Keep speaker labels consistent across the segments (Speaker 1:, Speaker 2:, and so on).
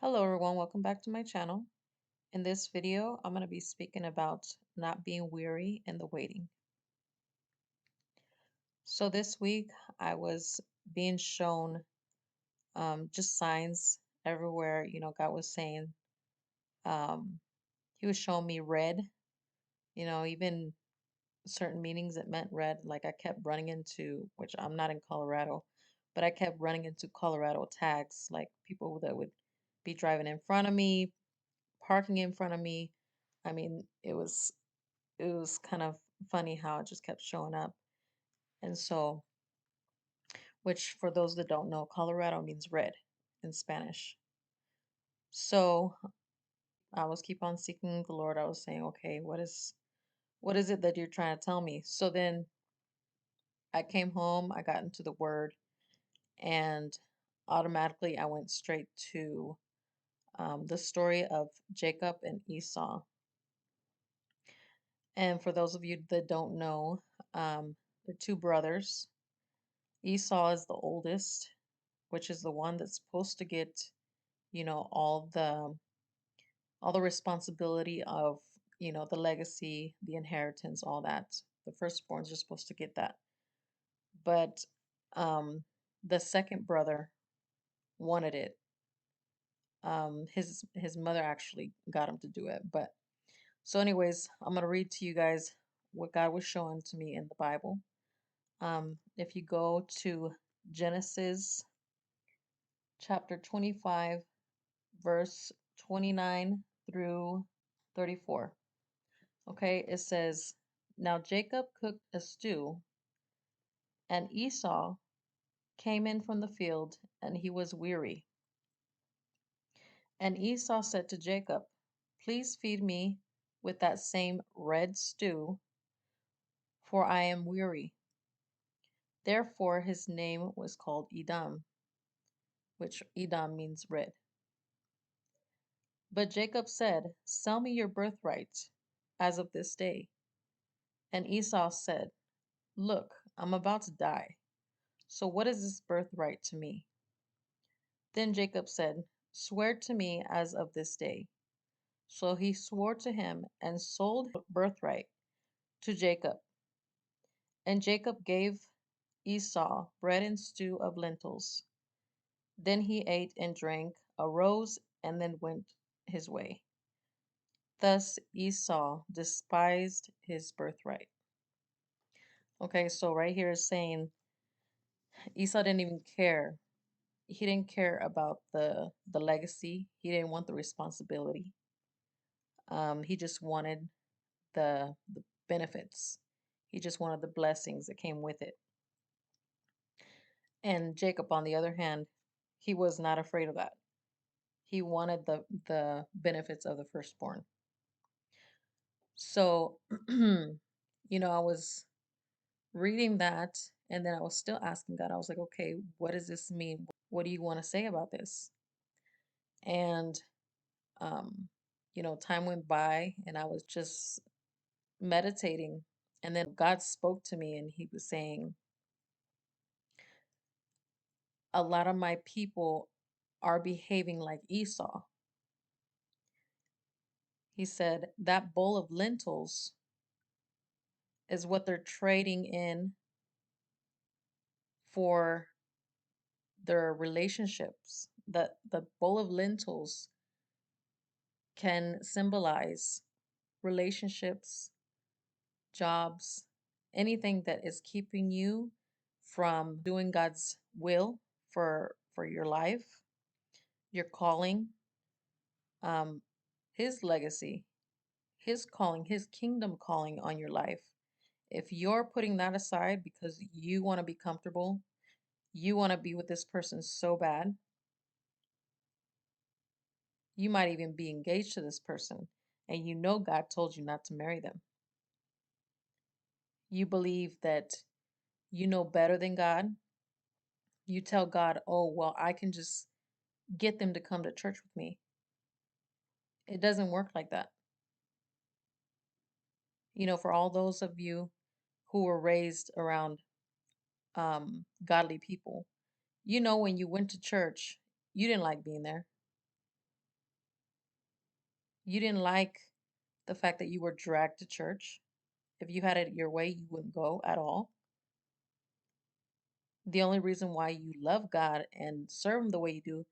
Speaker 1: Hello everyone, welcome back to my channel. In this video, I'm going to be speaking about not being weary in the waiting. So this week, I was being shown just signs everywhere. God was saying, um, He was showing me red, even certain meanings it meant red. Like I kept running into, which I'm not in Colorado, but I kept running into Colorado tags, like people that would be driving in front of me, parking in front of me. I mean, it was kind of funny how it just kept showing up. And so, which for those that don't know, Colorado means red in Spanish. So I was keep on seeking the Lord. I was saying, okay, what is it that you're trying to tell me? So then I came home, I got into the word, and automatically I went straight to the story of Jacob and Esau. And for those of you that don't know, they're two brothers. Esau is the oldest, which is the one that's supposed to get, all the responsibility of, the legacy, the inheritance, all that. The firstborns are supposed to get that. But the second brother wanted it. His mother actually got him to do it. But so, anyways, I'm gonna read to you guys what God was showing to me in the Bible. If you go to Genesis chapter 25, verse 29 through 34. Okay, it says, Now Jacob cooked a stew, and Esau came in from the field, and he was weary. And Esau said to Jacob, Please feed me with that same red stew, for I am weary. Therefore his name was called Edom, which Edom means red. But Jacob said, Sell me your birthright as of this day. And Esau said, Look, I'm about to die. So what is this birthright to me? Then Jacob said, Swear to me as of this day. So he swore to him and sold his birthright to Jacob. And Jacob gave Esau bread and stew of lentils. Then he ate and drank, arose, and then went his way. Thus Esau despised his birthright. Okay, so right here is saying Esau didn't even care. He didn't care about the legacy. He didn't want the responsibility. He just wanted the benefits. He just wanted the blessings that came with it. And Jacob, on the other hand, he was not afraid of that. He wanted the benefits of the firstborn. So, I was reading that, and then I was still asking God. I was like, okay, what does this mean? What do you want to say about this? And time went by, and I was just meditating, and then God spoke to me, and He was saying, a lot of my people are behaving like Esau. He said that bowl of lentils is what they're trading in for their relationships. The bowl of lentils can symbolize relationships, jobs, anything that is keeping you from doing God's will for your life, your calling, um, His legacy, His calling, His kingdom calling on your life. If you're putting that aside because you want to be comfortable, you want to be with this person so bad, you might even be engaged to this person, and God told you not to marry them. You believe that you know better than God. You tell God, oh, well, I can just get them to come to church with me. It doesn't work like that. For all those of you who were raised around godly people, when you went to church, you didn't like being there. You didn't like the fact that you were dragged to church. If you had it your way, you wouldn't go at all. The only reason why you love God and serve Him the way you do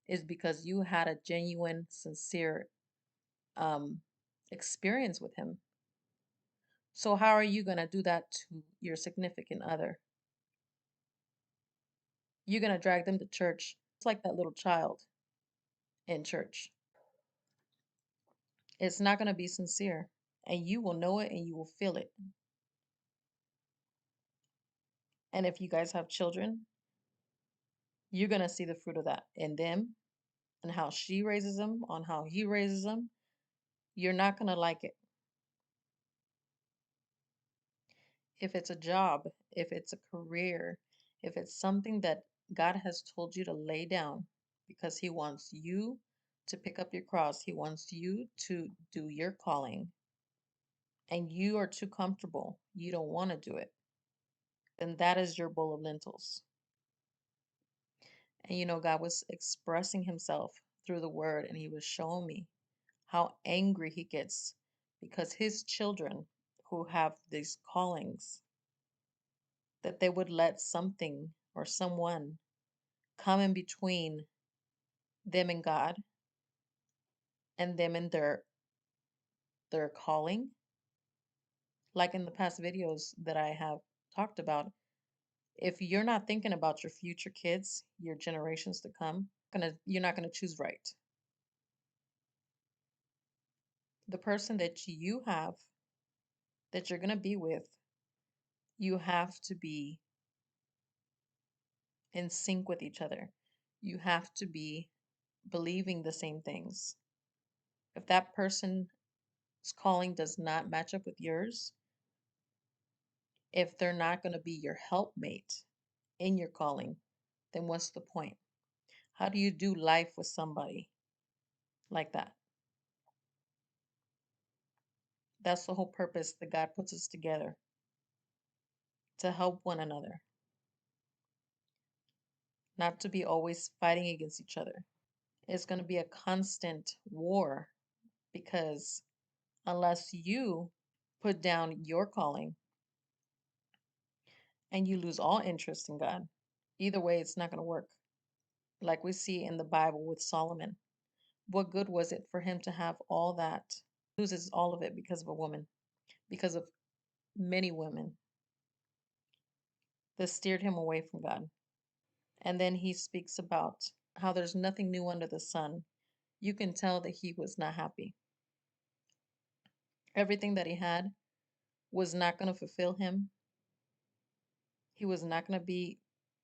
Speaker 1: is because you had a genuine, sincere um, experience with Him. So, how are you going to do that to your significant other? You're going to drag them to church. It's like that little child in church. It's not going to be sincere, and you will know it and you will feel it. And if you guys have children, you're going to see the fruit of that in them and how she raises them, on how he raises them. You're not going to like it. If it's a job, if it's a career, if it's something that God has told you to lay down because He wants you to pick up your cross, He wants you to do your calling, and you are too comfortable, you don't want to do it, then that is your bowl of lentils. And God was expressing Himself through the word, and He was showing me how angry He gets because His children who have these callings, that they would let something or someone come in between them and God and them and their calling. Like in the past videos that I have talked about, if you're not thinking about your future kids, your generations to come, you're not gonna choose right. The person that you have that you're gonna be with, you have to be in sync with each other. You have to be believing the same things. If that person's calling does not match up with yours, if they're not going to be your helpmate in your calling, then what's the point? How do you do life with somebody like that? That's the whole purpose that God puts us together, to help one another, not to be always fighting against each other. It's going to be a constant war because unless you put down your calling and you lose all interest in God, either way, it's not going to work. Like we see in the Bible with Solomon. What good was it for him to have all that? Loses all of it because of a woman, because of many women that steered him away from God. And then he speaks about how there's nothing new under the sun. You can tell that he was not happy. Everything that he had was not going to fulfill him. He was not going to be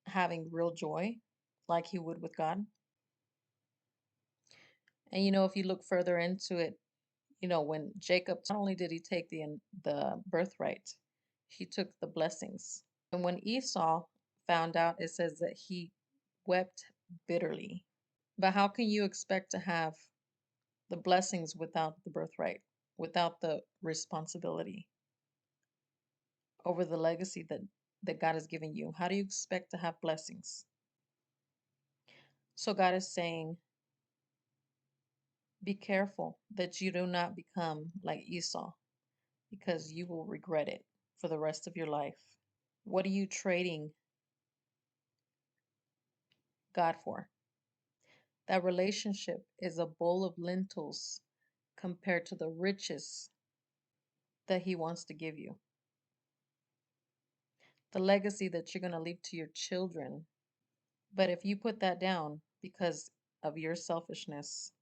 Speaker 1: having real joy like he would with God. And if you look further into it, when Jacob, not only did he take the birthright, he took the blessings. And when Esau found out, it says that he wept bitterly. But how can you expect to have the blessings without the birthright, without the responsibility over the legacy that God has given you? How do you expect to have blessings? So God is saying, be careful that you do not become like Esau because you will regret it for the rest of your life. What are you trading God for? That relationship is a bowl of lentils compared to the riches that He wants to give you. The legacy that you're going to leave to your children. But if you put that down because of your selfishness,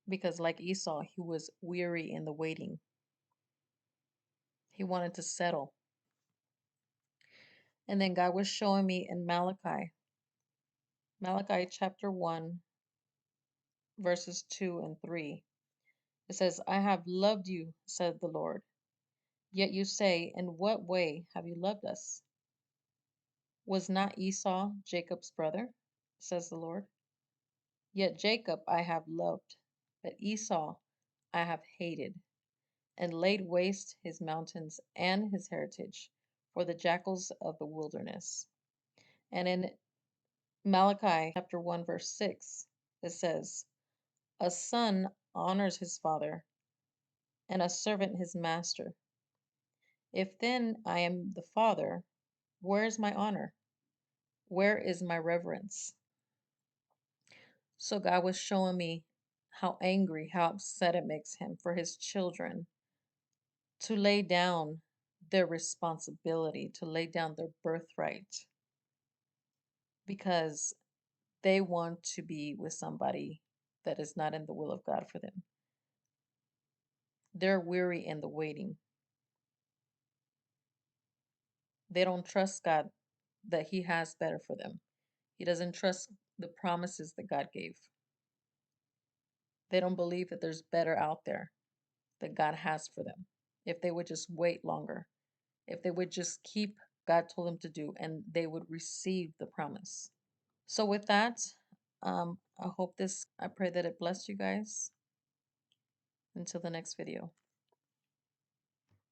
Speaker 1: because like Esau, he was weary in the waiting, he wanted to settle. And then God was showing me in Malachi chapter 1, verses 2 and 3. It says, I have loved you, said the Lord. Yet you say, in what way have you loved us? Was not Esau Jacob's brother? Says the Lord. Yet Jacob I have loved, but Esau I have hated, and laid waste his mountains and his heritage for the jackals of the wilderness. And in Malachi chapter 1, verse 6, it says, a son honors his father, and a servant his master. If then I am the father, where is my honor? Where is my reverence? So God was showing me how angry, how upset it makes him for his children to lay down their responsibility, to lay down their birthright, because they want to be with somebody that is not in the will of God for them. They're weary in the waiting. They don't trust God that He has better for them. He doesn't trust the promises that God gave. They don't believe that there's better out there that God has for them. If they would just wait longer, if they would just keep God told them to do, and they would receive the promise. So with that, I pray that it blessed you guys. Until the next video.